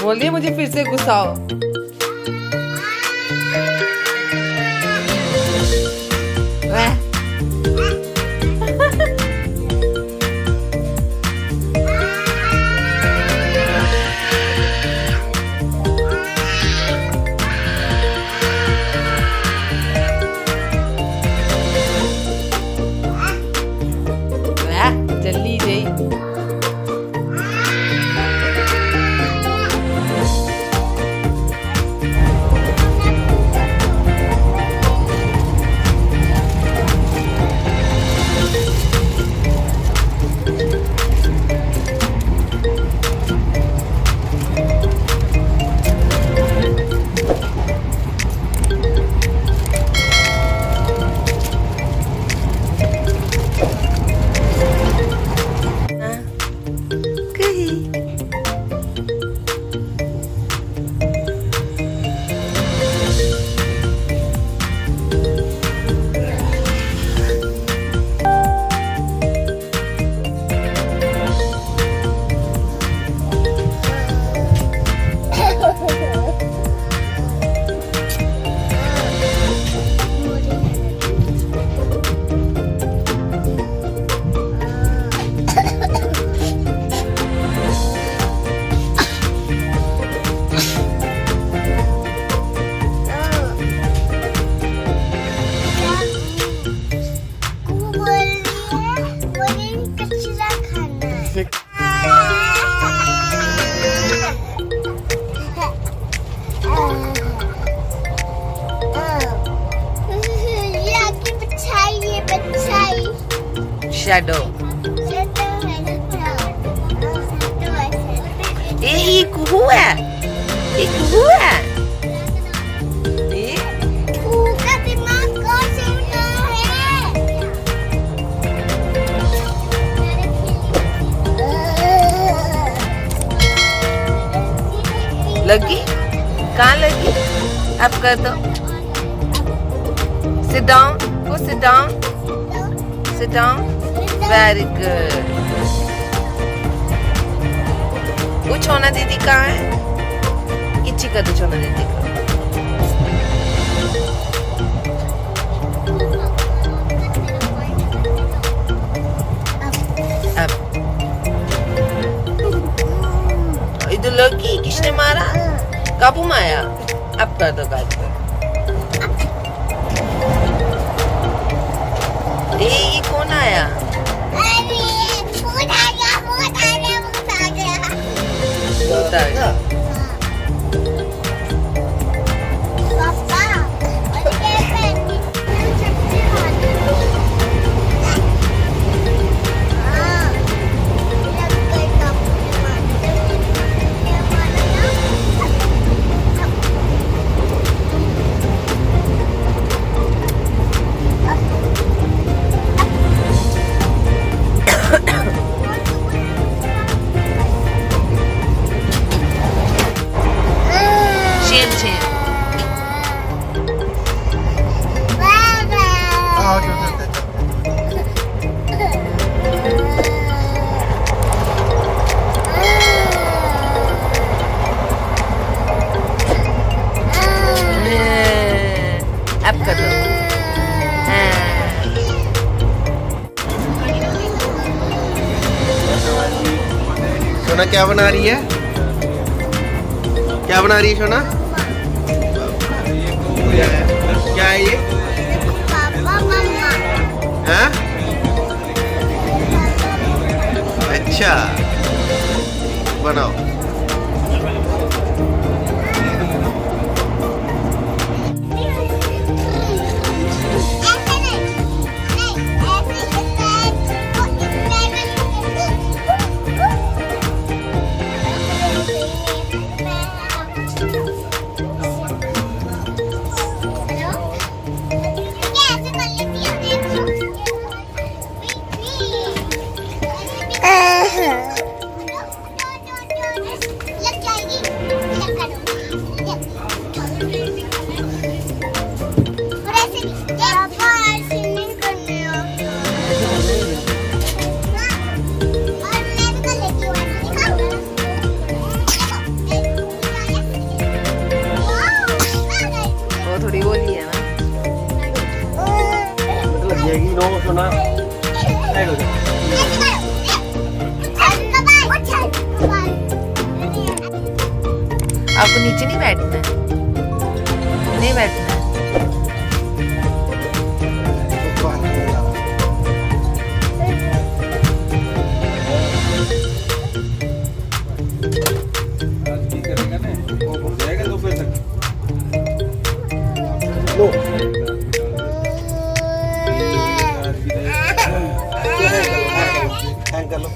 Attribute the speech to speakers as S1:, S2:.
S1: बोलिए मुझे फिर से घुसाओ। जल्दी जई shadow. ये कुहू है, ये कुहू है।
S2: कुहू का दिमाग कौन सा है?
S1: लगी? कहाँ लगी? अब कर दो। Sit down. Go sit down. Sit down. Very good. वो छोना दीदी कहाँ है? इच्छी कर दो छोना दीदी को। अब इधर लगी किसने मारा? काबू में आया। अब कर दो गाज पर। ये कौन आया? भूत आ गया। अब कर दो।
S3: शोना क्या बना रही है? क्या बना रही है शोना? क्या है ये?
S2: पापा मम्मा।
S3: हाँ? अच्छा बनाओ।
S1: वो थोड़ी बोली है ना।
S3: मतलब ये की नो सोना काय हो
S1: आपको नीचे नहीं बैठना है, नहीं बैठना है।
S3: नो हैंग कर लो